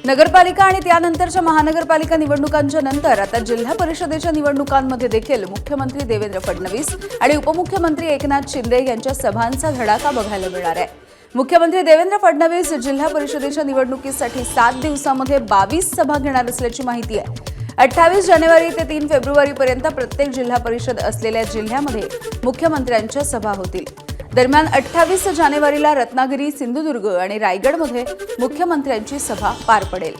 नगरपालिका आणि त्यानंतरच्या महानगरपालिका निवडणुकांच्या नंतर आता जिल्हा परिषदेच्या निवडणुकांमध्ये देखील मुख्यमंत्री देवेंद्र फडणवीस आणि उपमुख्यमंत्री एकनाथ शिंदे यांच्या सभांचा धडाका बघायला मिळणार आहे। मुख्यमंत्री देवेंद्र फडणवीस जिल्हा परिषदेच्या निवडणुकीसाठी 7 दिवसांमध्ये 22 सभा घेणार असल्याची माहिती आहे। 28 जानेवारी ते 3 फेब्रुवारीपर्यंत प्रत्येक जिल्हा परिषद असलेल्या जिल्ह्यामध्ये मुख्यमंत्र्यांच्या सभा होतील। दरम्यान 28 जानेवारीला रत्नागिरी, सिंधुदुर्ग आणि रायगडमध्ये मुख्यमंत्र्यांची सभा पार पडेल।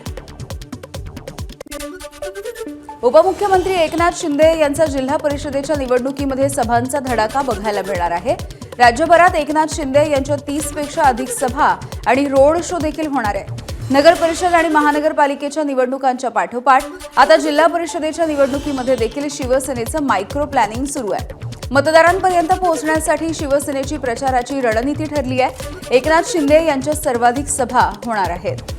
उपमुख्यमंत्री एकनाथ शिंदे यांचा जिल्हा परिषदेच्या निवडणुकीमध्ये सभांचा धडाका बघायला मिळणार आहे। राज्यभरात एकनाथ शिंदे यांच्या 30 पेक्षा अधिक सभा आणि रोड शो देखील होणार आहे। नगर परिषद आणि महानगरपालिकेच्या निवडणुकांच्या पाठोपाठ आता जिल्हा परिषदेच्या निवडणुकीमध्ये देखील शिवसेनेचं मायक्रो प्लॅनिंग सुरू आहे। मतदारांपर्यंत पोहोचण्यासाठी शिवसेनेची प्रचाराची रणनीती ठरली आहे। एकनाथ शिंदे यांच्या सर्वाधिक सभा होणार आहेत।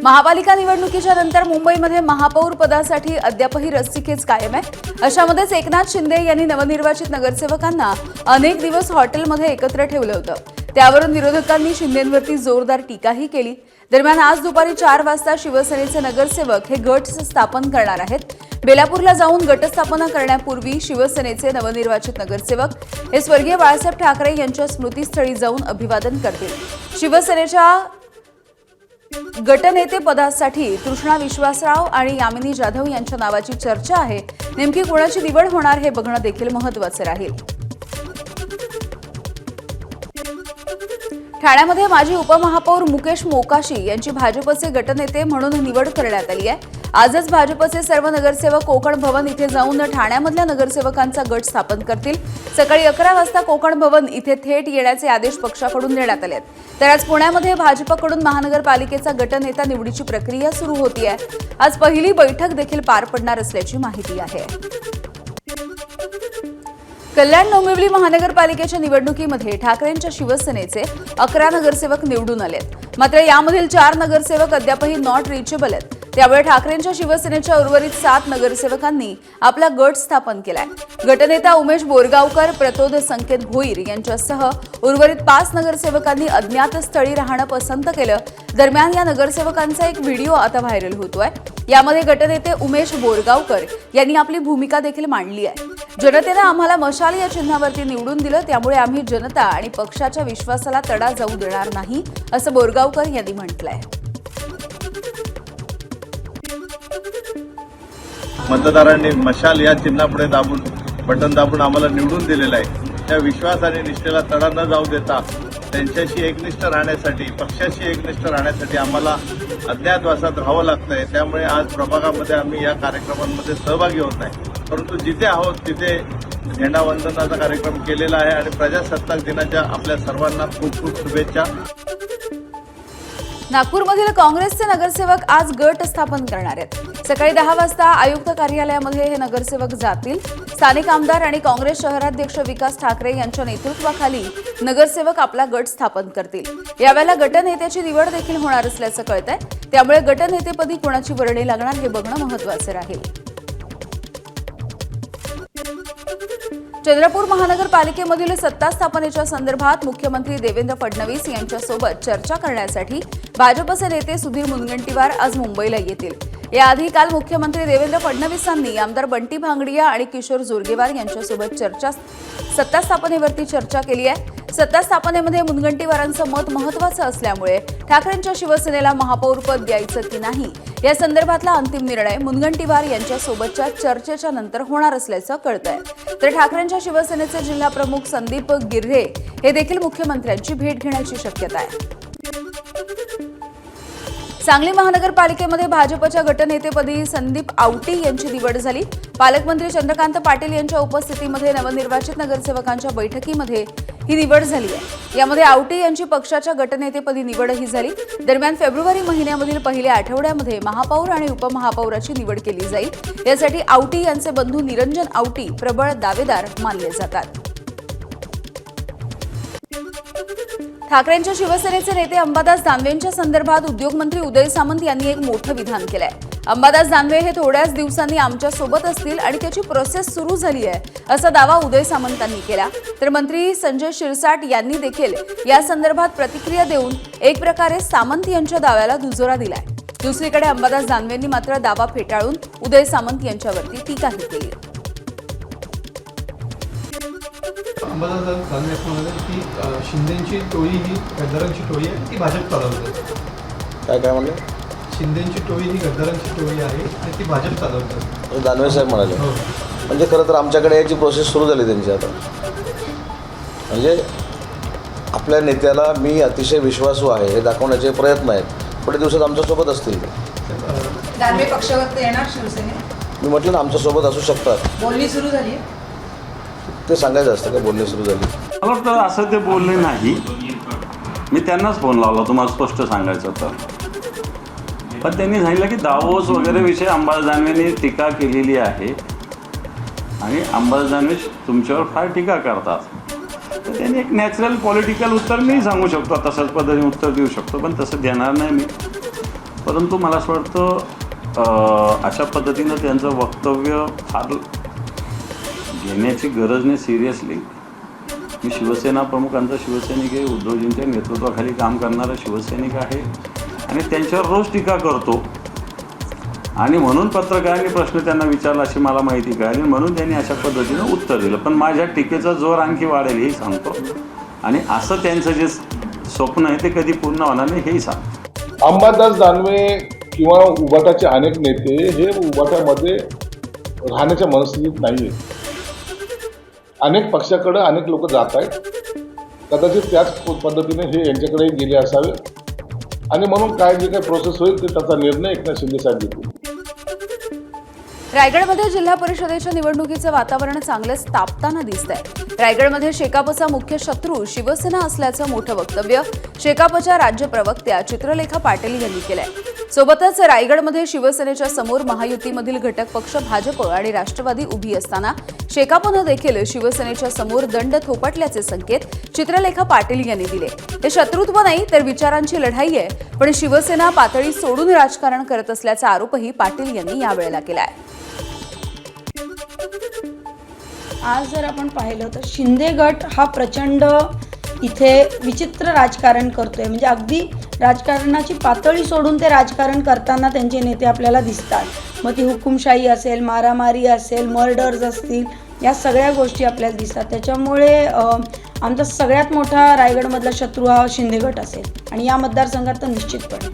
महापालिका निवडणुकीच्या नंतर मुंबईमध्ये महापौर पदासाठी अद्यापही रस्सीखेच कायम आहे। अशामध्येच एकनाथ शिंदे यांनी नवनिर्वाचित नगरसेवकांना अनेक दिवस हॉटेलमध्ये एकत्र ठेवलं होतं। त्यावरून विरोधकांनी शिंदेंवरती जोरदार टीकाही केली। दरम्यान आज दुपारी 4 वाजता शिवसेनेचे नगरसेवक हे गट स्थापन करणार आहेत। बेलापूरला जाऊन गटस्थापना करण्यापूर्वी शिवसेनेचे नवनिर्वाचित नगरसेवक हे स्वर्गीय बाळासाहेब ठाकरे यांच्या स्मृतीस्थळी जाऊन अभिवादन करतील। शिवसेनेच्या गटनेते पदासाठी कृष्णा विश्वासराव आणि यामिनी जाधव यांच्या नावाची चर्चा आहे। नेमकी कोणाची निवड होणार हे बघणं देखील महत्त्वाचं राहील। ठाण्यामध्ये माजी उपमहापौर मुकेश मोकाशी यांची भाजपचे गटनेते म्हणून निवड करण्यात आली आहे। आजच भाजपचे सर्व नगरसेवक कोकण भवन इथे जाऊन ठाण्यामधल्या नगरसेवकांचा गट स्थापन करतील। सकाळी 11 वाजता कोकण भवन इथे थेट येण्याचे आदेश पक्षाकडून देण्यात आले आहेत। तर आज पुण्यामध्ये भाजपकडून महानगरपालिकेचा गटनेता निवडीची प्रक्रिया सुरू होतीये। आज पहिली बैठक देखील पार पडणार असल्याची माहिती आहे। कल्याण डोंबिवली महानगरपालिकेच्या निवडणुकीमध्ये ठाकरेंच्या शिवसेनेचे 11 नगरसेवक निवडून आलेत। मात्र यामधील 4 नगरसेवक अद्यापही नॉट रिचेबल आहेत। त्यामुळे ठाकरेंच्या शिवसेनेच्या उर्वरित 7 नगरसेवकांनी आपला गट स्थापन केलाय। गटनेता उमेश बोरगावकर, प्रतोद संकेत भोईर यांच्यासह उर्वरित 5 नगरसेवकांनी अज्ञात स्थळी राहणं पसंत केलं। दरम्यान या नगरसेवकांचा एक व्हिडिओ आता व्हायरल होतोय। यामध्ये गटनेते उमेश बोरगावकर यांनी आपली भूमिका देखील मांडली आहे। जनतेने आम्हाला मशाल या चिन्हावरती निवडून दिलं, त्यामुळे आम्ही जनता आणि पक्षाच्या विश्वासाला तडा जाऊ देणार नाही, असं बोरगावकर यांनी म्हटलंय। मतदारांनी मशाल या चिन्हापुढे दाबून बटन दाबून आम्हाला निवडून दिलेलं आहे। त्या विश्वास आणि निष्ठेला तडा न जाऊ देता त्यांच्याशी एकनिष्ठ राहण्यासाठी, पक्षाशी एकनिष्ठ राहण्यासाठी आम्हाला अज्ञातवासात राहावं लागतंय। त्यामुळे आज प्रभागामध्ये आम्ही या कार्यक्रमांमध्ये सहभागी होत नाही, परंतु जिथे आहोत तिथे झेंडावंदनाचा कार्यक्रम केलेला आहे आणि प्रजासत्ताक दिनाच्या आपल्या सर्वांना खूप खूप शुभेच्छा। नागपूरमधील काँग्रेसचे नगरसेवक आज गट स्थापन करणार आहेत। सकाळी 10 वाजता आयुक्त कार्यालयामध्ये हे नगरसेवक जातील। स्थानिक आमदार आणि काँग्रेस शहराध्यक्ष विकास ठाकरे यांच्या नेतृत्वाखाली नगरसेवक आपला गट स्थापन करतील। यावेळेला गटनेत्याची निवड देखील होणार असल्याचं कळतंय। त्यामुळे गटनेतेपदी कोणाची वर्णी लागणार हे बघणं महत्त्वाचं राहील। चंद्रपूर महानगरपालिकेमधील सत्ता स्थापनेच्या संदर्भात मुख्यमंत्री देवेंद्र फडणवीस यांच्यासोबत चर्चा करण्यासाठी भाजपचे नेते सुधीर मुनगंटीवार आज मुंबईला येतील। याआधी काल मुख्यमंत्री देवेंद्र फडणवीसांनी आमदार बंटी भांगडिया आणि किशोर जोरगेवार यांच्यासोबत सत्ता स्थापनेवरती चर्चा केली आहे। सत्ता स्थापनेमध्ये मुनगंटीवारांचं मत महत्त्वाचं असल्यामुळे ठाकरेंच्या शिवसेनेला महापौरपद द्यायचं की नाही या संदर्भातला अंतिम निर्णय मुनगंटीवार यांच्यासोबतच्या चर्चेच्या नंतर होणार असल्याचं कळतंय। तर ठाकरेंच्या शिवसेनेचे जिल्हा प्रमुख संदीप गिर्हे हे देखील मुख्यमंत्र्यांची भेट घेण्याची शक्यता आहे। सांगली महानगरपालिकेमध्ये भाजपच्या गटनेतेपदी संदीप आवटी यांची निवड झाली। पालकमंत्री चंद्रकांत पाटील यांच्या उपस्थितीमध्ये नवनिर्वाचित नगरसेवकांच्या बैठकीमध्ये ही निवड झाली आहे। यामध्ये आवटी यांची पक्षाच्या गटनेतेपदी निवडही झाली। दरम्यान फेब्रुवारी महिन्यामधील पहिल्या आठवड्यामध्ये महापौर आणि उपमहापौराची निवड केली जाईल। यासाठी आवटी यांचे बंधू निरंजन आवटी प्रबळ दावेदार मानले जातात। ठाकरेंच्या शिवसेनेचे नेते अंबादास दानवेंच्या संदर्भात उद्योगमंत्री उदय सामंत यांनी एक मोठं विधान केलंय। अंबादास दानवे हे थोड्याच दिवसांनी आमच्या सोबत असतील आणि त्याची प्रोसेस सुरू झाली आहे असा दावा उदय सामंतांनी केला. तर मंत्री संजय शिरसाट यांनी देखील या संदर्भात प्रतिक्रिया देऊन एक प्रकारे सामंत यांच्या दाव्याला दुजोरा दिलाय. दुसरीकडे अंबादास दानवेंनी मात्र दावा फेटाळून उदय सामंत यांच्यावरती टीकाही केली. अंबादास दानवे असं म्हणाले की शिंदेची टोळी ही गद्दारांची टोळी आहे, ती भाजप चालवते. काय म्हणले? शिंदेची टोळी ही गद्दारांची टोळी आहे आणि ती भाजप चालवते. दानवे साहेब म्हणाले. हो. म्हणजे खरं तर आमच्याकडे याची प्रोसेस सुरू झाली त्यांची आता. म्हणजे आपल्या नेत्याला मी अतिशय विश्वासू आहे हे दाखवण्याचे प्रयत्न आहेत. पुढे दिवसात आमच्यासोबत असतील. दानवे पक्षावर येणार शिवसेनेत? मी म्हटलं ना आमच्यासोबत असू शकतात. बोलणी सुरू झाली आहे? ते सांगायचं असतं का बोलणी सुरू झाली? मला वाटतं असं ते बोलले नाही. मी त्यांनाच फोन लावला तुम्हाला स्पष्ट सांगायचं तर. पण त्यांनी सांगितलं की दावोस वगैरे विषय अंबादास दानवेंनी टीका केलेली आहे आणि अंबादास दानवे तुमच्यावर फार टीका करतात. तर त्यांनी एक नॅचरल पॉलिटिकल उत्तर मी सांगू शकतो, तसंच पद्धतीने उत्तर देऊ शकतो, पण तसं देणार नाही मी. परंतु मला असं वाटतं अशा पद्धतीनं त्यांचं वक्तव्य फार घेण्याची गरज नाही सिरियसली. मी शिवसेना प्रमुखांचा शिवसैनिक आहे, उद्धवजींच्या नेतृत्वाखाली काम करणारा शिवसैनिक आहे आणि त्यांच्यावर रोज टीका करतो आणि म्हणून पत्रकारांनी प्रश्न त्यांना विचारला अशी मला माहिती कळाली, म्हणून त्यांनी अशा पद्धतीनं उत्तर दिलं. पण माझ्या टीकेचा जोर आणखी वाढेल हेही सांगतो आणि असं त्यांचं जे स्वप्न आहे ते कधी पूर्ण होणार नाही हेही सांगतो. अंबादास दानवे किंवा उबाटाचे अनेक नेते हे उबाटामध्ये राहण्याच्या मनस्थितीत नाही आहेत. अनेक पक्षाकडे अनेक लोक जात आहेत. कदाचित त्याच पद्धतीने हे यांच्याकडे गेले असावे आणि म्हणून काय जे काही प्रोसेस होईल ते त्याचा निर्णय एकनाथ शिंदे साहेब घेतील. रायगडमध्ये जिल्हा परिषदेच्या निवडणुकीचं वातावरण चांगलंच तापताना दिसतंय. रायगडमध्ये शेकापचा मुख्य शत्रू शिवसेना असल्याचं मोठं वक्तव्य शेकापच्या राज्य प्रवक्त्या चित्रलेखा पाटील यांनी केलंय. सोबतच रायगडमध्ये शिवसेनेच्या समोर महायुतीमधील घटक पक्ष भाजप आणि राष्ट्रवादी उभी असताना शेकापनं देखील शिवसेनेच्या समोर दंड थोपटल्याचे संकेत चित्रलेखा पाटील यांनी दिले. हे शत्रुत्व नाही तर विचारांची लढाई आहे, पण शिवसेना पातळी सोडून राजकारण करत असल्याचा आरोपही पाटील यांनी यावेळेला केलाय. आज जर आपण पाहिलं तर शिंदे गट हा प्रचंड इथे विचित्र राजकारण करतोय. म्हणजे अगदी राजकारणाची पातळी सोडून ते राजकारण करताना त्यांचे नेते आपल्याला दिसतात. मग ती हुकुमशाही असेल, मारामारी असेल, मर्डर्स असतील, या सगळ्या गोष्टी आपल्याला दिसतात. त्याच्यामुळे आमचा सगळ्यात मोठा रायगडमधला शत्रू हा शिंदे गट असेल आणि या मतदारसंघात तर निश्चितपणे.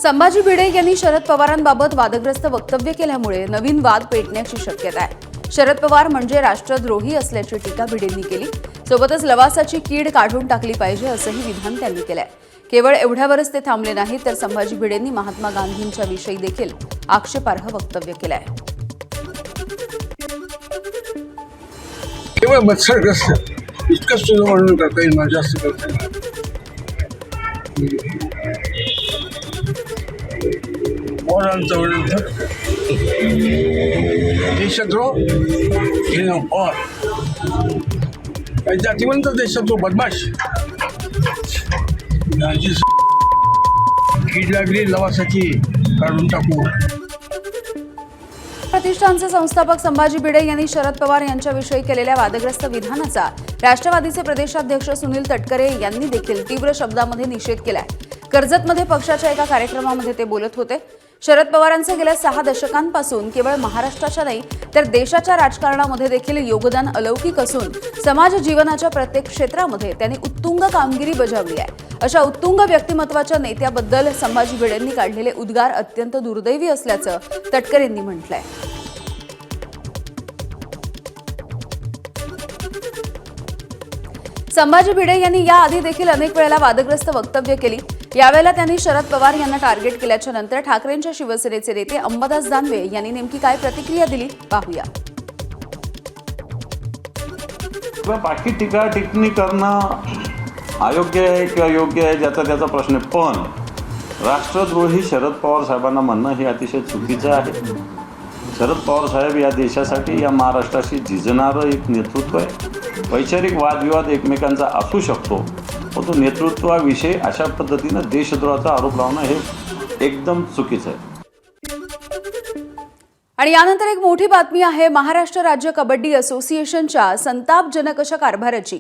संभाजी भिडे यांनी शरद पवारांबाबत वादग्रस्त वक्तव्य केल्यामुळे नवीन वाद पेटण्याची शक्यता आहे. शरद पवार म्हणजे राष्ट्रद्रोही असल्याची टीका भिडेंनी केली. सोबतच लवासाची कीड काढून टाकली पाहिजे असंही विधान त्यांनी केलंय. केवळ एवढ्यावरच ते थांबले नाही तर संभाजी भिडेंनी महात्मा गांधींच्या विषयी देखील आक्षेपार्ह वक्तव्य केलंय. केवळ मत्सरग्रस्त इतकंच तुझं वर्णन करता येईल, मला जास्त करता येईल. पवारांचं वर्णन तर देशद्रोह पवार काही जातीवंत देशद्रोह बदमाश कीड लागली लवासाची काढून टाकू. प्रतिष्ठानचे संस्थापक संभाजी भिडे यांनी शरद पवार यांच्याविषयी केलेल्या वादग्रस्त विधानाचा राष्ट्रवादीचे प्रदेशाध्यक्ष सुनील तटकरे यांनी देखील तीव्र शब्दांमध्ये निषेध केलाय. कर्जतमध्ये पक्षाच्या एका कार्यक्रमामध्ये ते बोलत होते. शरद पवारांचे गेल्या 6 दशकांपासून केवळ महाराष्ट्राच्या नाही तर देशाच्या राजकारणामध्ये देखील योगदान अलौकिक असून समाज जीवनाच्या प्रत्येक क्षेत्रामध्ये त्यांनी उत्तुंग कामगिरी बजावली आहे. अशा उत्तुंग व्यक्तिमत्वाच्या नेत्याबद्दल संभाजी भिडेंनी काढलेले उद्गार अत्यंत दुर्दैवी असल्याचं तटकरेंनी म्हटलंय. संभाजी भिडे यांनी याआधी देखील अनेक वेळेला वादग्रस्त वक्तव्य केली. यावेळेला त्यांनी शरद पवार यांना टार्गेट केल्याच्या नंतर ठाकरेंच्या शिवसेनेचे नेते अंबादास दानवे यांनी नेमकी काय प्रतिक्रिया दिली पाहूया. बाकी टीका टिप्पणी करणं अयोग्य आहे किंवा योग्य आहे ज्याचा त्याचा प्रश्न आहे, पण राष्ट्रद्रोही शरद पवार साहेबांना म्हणणं हे अतिशय चुकीचं आहे. शरद पवार साहेब या देशासाठी, या महाराष्ट्राशी झिजणारं एक नेतृत्व आहे. वैचारिक वादविवाद एकमेकांचा असू शकतो, परंतु नेतृत्वाविषयी अशा पद्धतीनं देशद्रोहाचा आरोप लावणं हे एकदम चुकीचं आहे. आणि यानंतर एक मोठी बातमी आहे महाराष्ट्र राज्य कबड्डी असोसिएशनच्या संतापजनक अशा कारभाराची।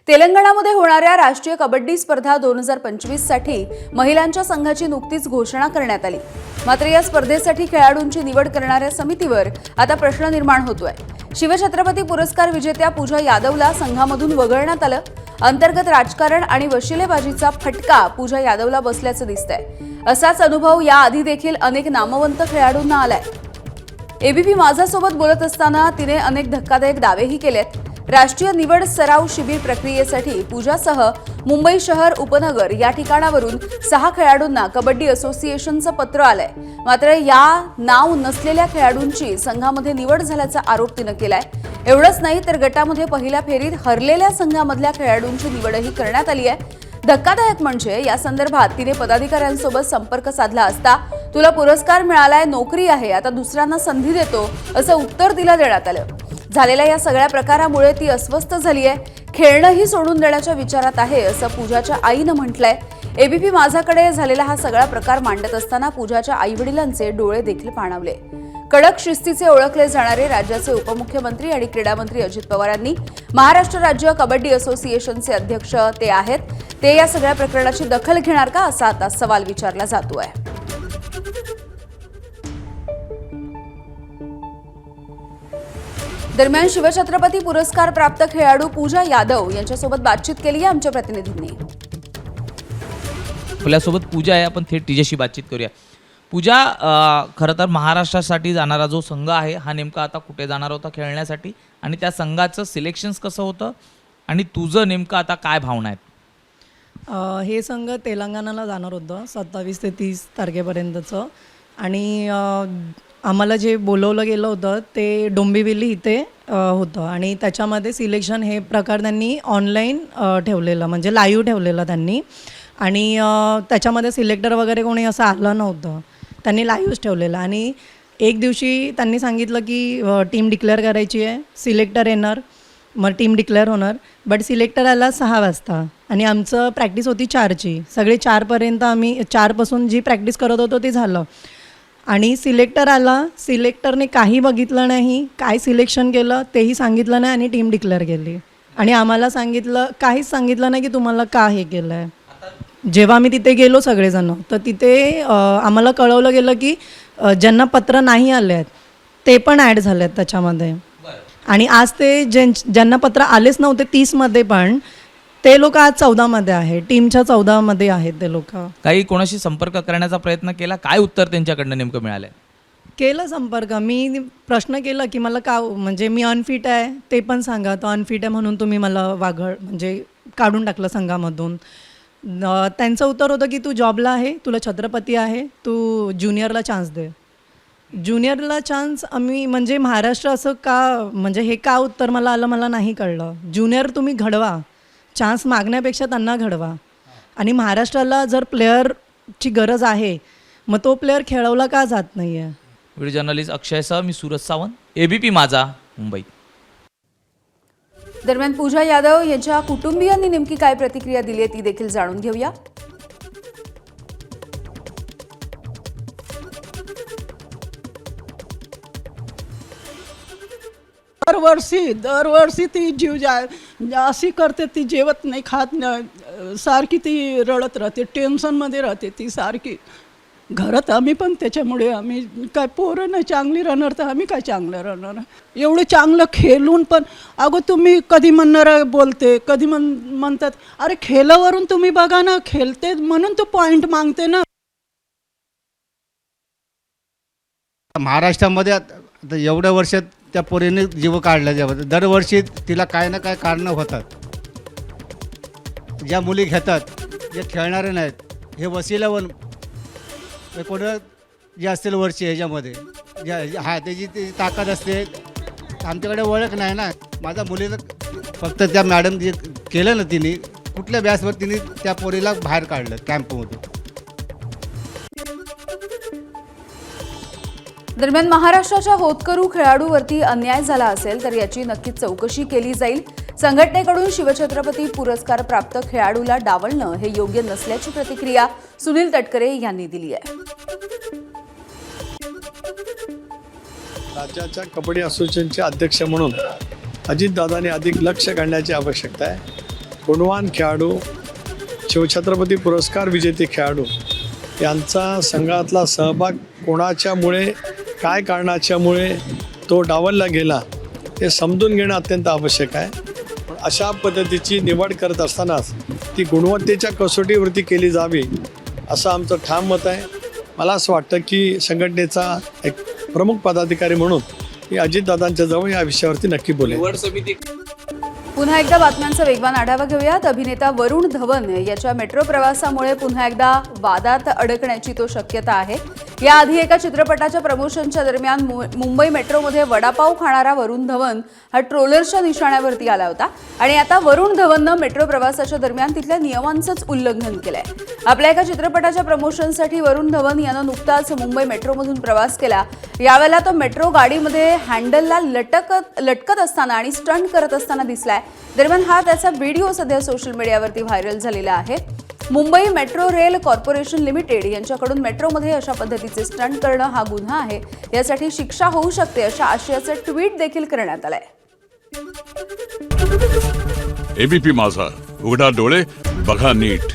तेलंगणामध्ये होणाऱ्या राष्ट्रीय कबड्डी स्पर्धा 2025 साठी महिलांच्या संघाची नुकतीच घोषणा करण्यात आली। मात्र या स्पर्धेसाठी खेळाडूंची निवड करणाऱ्या समितीवर आता प्रश्न निर्माण होतोय। शिवछत्रपती पुरस्कार विजेत्या पूजा यादवला संघामधून वगळण्यात आलं। अंतर्गत राजकारण आणि वशिलेबाजीचा फटका पूजा यादवला बसल्याचं दिसतंय। असाच अनुभव याआधी देखील अनेक नामवंत खेळाडूंना आलाय। एबीपी माझासोबत बोलत असताना तिने अनेक धक्कादायक दावेही केलेत। राष्ट्रीय निवड सराव शिबिर प्रक्रियेसाठी पूजासह मुंबई शहर उपनगर या ठिकाणावरून 6 खेळाडूंना कबड्डी असोसिएशनचं पत्र आलंय। मात्र या नाव नसलेल्या खेळाडूंची संघामध्ये निवड झाल्याचा आरोप तिनं केलाय। एवढंच नाही तर गटामध्ये पहिल्या फेरीत हरलेल्या संघामधल्या खेळाडूंची निवडही करण्यात आली आहे। धक्कादायक म्हणजे या संदर्भात तिने पदाधिकाऱ्यांसोबत संपर्क साधला असता तुला पुरस्कार मिळालाय, नोकरी आहे, आता दुसऱ्यांना संधी देतो असं उत्तर तिला देण्यात आलं। झालेल्या या सगळ्या प्रकारामुळे ती अस्वस्थ झाली आहे, खेळणंही सोडून देण्याच्या विचारात आहे असं पूजाच्या आईनं म्हटलंय। एबीपी माझाकडे झालेला हा सगळा प्रकार मांडत असताना पूजाच्या आईवडिलांचे डोळे देखील पाणावले। कडक शिस्तीचे ओळखले जाणारे राज्याचे उपमुख्यमंत्री आणि क्रीडा मंत्री अजित पवारांनी महाराष्ट्र राज्य कबड्डी असोसिएशनचे अध्यक्ष ते आहेत, ते या सगळ्या प्रकरणाची दखल घेणार का असा आता सवाल विचारला जातोय। दरम्यान शिवछत्रपती पुरस्कार प्राप्त खेळाडू पूजा यादव यांच्यासोबत बातचीत केली आहे आमच्या प्रतिनिधींनी। आपल्यासोबत पूजा आहे, आपण थेट तिच्याशी बातचीत करूया। पूजा, खरं तर महाराष्ट्रासाठी जाणारा जो संघ आहे हा नेमका आता कुठे जाणार होता खेळण्यासाठी आणि त्या संघाचं सिलेक्शन्स कसं होतं आणि तुझं नेमकं आता काय भावना आहेत? हे संघ तेलंगणाला जाणार होतं 27 ते 30 तारखेपर्यंतचं आणि आम्हाला जे बोलवलं गेलं होतं ते डोंबिवली इथे होतं आणि त्याच्यामध्ये सिलेक्शन हे प्रकार त्यांनी ऑनलाईन ठेवलेलं, म्हणजे लाईव्ह ठेवलेलं त्यांनी आणि त्याच्यामध्ये सिलेक्टर वगैरे कोणी असं आलं नव्हतं, त्यांनी लाईव्हच ठेवलेलं आणि एक दिवशी त्यांनी सांगितलं की टीम डिक्लेअर करायची आहे, सिलेक्टर येणार, मग टीम डिक्लेअर होणार, बट सिलेक्टर आला 6 वाजता आणि आमचं प्रॅक्टिस होती 4ची, सगळे 4पर्यंत आम्ही 4पासून जी प्रॅक्टिस करत होतो ते झालं आणि सिलेक्टर आला, सिलेक्टरने काही बघितलं नाही, काय सिलेक्शन केलं तेही सांगितलं नाही आणि टीम डिक्लेअर केली आणि आम्हाला सांगितलं, काहीच सांगितलं नाही की तुम्हाला का हे केलं आहे। जेव्हा आम्ही तिथे गेलो सगळेजण तर तिथे आम्हाला कळवलं गेलं की ज्यांना पत्र नाही आले आहेत ते पण ॲड झाले आहेत त्याच्यामध्ये आणि आज ते ज्यांना पत्र आलेच नव्हते 30मध्ये पण ते लोक आज 14मध्ये आहे, टीमच्या 14मध्ये आहेत ते लोक। काही कोणाशी संपर्क करण्याचा प्रयत्न केला, काय उत्तर त्यांच्याकडनं नेमकं मिळालंय? केलं संपर्क, मी प्रश्न केला की मला का, म्हणजे मी अनफिट आहे ते पण सांगा, तो अनफिट आहे म्हणून तुम्ही मला म्हणजे काढून टाकलं संघामधून। त्यांचं उत्तर होतं की तू जॉबला आहे, तुला छत्रपती आहे, तू ज्युनियरला चान्स दे। ज्युनियरला चान्स आम्ही म्हणजे महाराष्ट्र असं का, म्हणजे हे का उत्तर मला आलं मला नाही कळलं। ज्युनियर तुम्ही घडवा, चान्स मागण्यापेक्षा त्यांना घडवा आणि महाराष्ट्राला जर प्लेअरची गरज आहे मग तो प्लेअर खेळवला का जात नाही आहे। व्हिडिओ जर्नलिस्ट अक्षयसह मी सूरज सावंत, एबीपी माझा, मुंबई। दरम्यान पूजा यादव यांच्या कुटुंबियांनी नेमकी काय प्रतिक्रिया दिली आहे ती देखील जाणून घेऊया। दरवर्षी ती जीव अशी करते, ती जेवत नाही, खात नाही, सारखी ती रडत राहते, टेन्शनमध्ये राहते ती सारखी। घरात आम्ही पण त्याच्यामुळे आम्ही काय पोरं नाही चांगली राहणार तर आम्ही काय चांगलं राहणार। एवढं चांगलं खेळून पण अगो तुम्ही कधी म्हणणार बोलते, कधी म्हणतात अरे खेळावरून तुम्ही बघा ना, खेळते म्हणून तो पॉईंट मागते ना। महाराष्ट्रामध्ये आता एवढ्या वर्षात त्या पोरीने जीव काढला, जेव्हा दरवर्षी तिला काय ना काय कारणं होतात। ज्या मुली घेतात, जे खेळणारे नाहीत, हे वसिल्यावर कोणं जे असतील वर्षी ह्याच्यामध्ये ज्या त्याची ती ताकद असते, आमच्याकडे ओळख नाही ना। माझ्या मुलीनं फक्त त्या मॅडम जे केलं ना तिने, कुठल्या व्यासवर तिने त्या पोरीला बाहेर काढलं कॅम्पमधून। दरम्यान महाराष्ट्राच्या होतकरू खेळाडूवरती अन्याय झाला असेल तर याची नक्कीच चौकशी केली जाईल। संघटनेकडून शिवछत्रपती पुरस्कार प्राप्त खेळाडूला डावलणं हे योग्य नसल्याची प्रतिक्रिया सुनील तटकरे यांनी दिली आहे। राज्याच्या कबड्डी असोसिएशनचे अध्यक्ष म्हणून अजितदादांनी अधिक लक्ष घालण्याची आवश्यकता आहे. गुणवान खेळाडू, शिवछत्रपती पुरस्कार विजेते खेळाडू यांचा संघातला सहभाग कोणाच्यामुळे, काय कारणाच्यामुळे तो डावलला गेला हे समजून घेणं अत्यंत आवश्यक आहे. पण अशा पद्धतीची निवड करत असतानाच ती गुणवत्तेच्या कसोटीवरती केली जावी असं आमचं ठाम मत आहे. मला असं वाटतं की संघटनेचा एक प्रमुख पदाधिकारी म्हणून मी अजितदादांच्या जवळ या विषयावरती नक्की बोलेन. पुन्हा एकदा बातम्यांचा वेगवान आढावा घेऊयात. अभिनेता वरुण धवन याच्या मेट्रो प्रवासामुळे पुन्हा एकदा वादात अडकण्याची तो शक्यता आहे. याआधी एका चित्रपटाच्या प्रमोशनच्या दरम्यान मुंबई मेट्रोमध्ये वडापाव खाणारा वरुण धवन हा ट्रोलर्सच्या निशाण्यावरती आला होता आणि आता वरुण धवननं मेट्रो प्रवासाच्या दरम्यान तिथल्या नियमांचंच उल्लंघन केलंय. आपल्या एका चित्रपटाच्या प्रमोशनसाठी वरुण धवन यानं नुकताच मुंबई मेट्रोमधून प्रवास केला. यावेळेला तो मेट्रो गाडीमध्ये हँडलला लटकत असताना आणि स्टंट करत असताना दिसलाय. दरम्यान हा त्याचा व्हिडिओ सध्या सोशल मीडियावरती व्हायरल झालेला आहे. Mumbai metro rail corporation limited यांच्याकडून मेट्रोमध्ये अशा पद्धतीचे स्टंट करणं हा गुन्हा आहे. यासाठी शिक्षा होऊ शकते अशा आशयाचं ट्विट देखील करण्यात आलंय. एबीपी माझा, उघडा डोळे बघा नीट.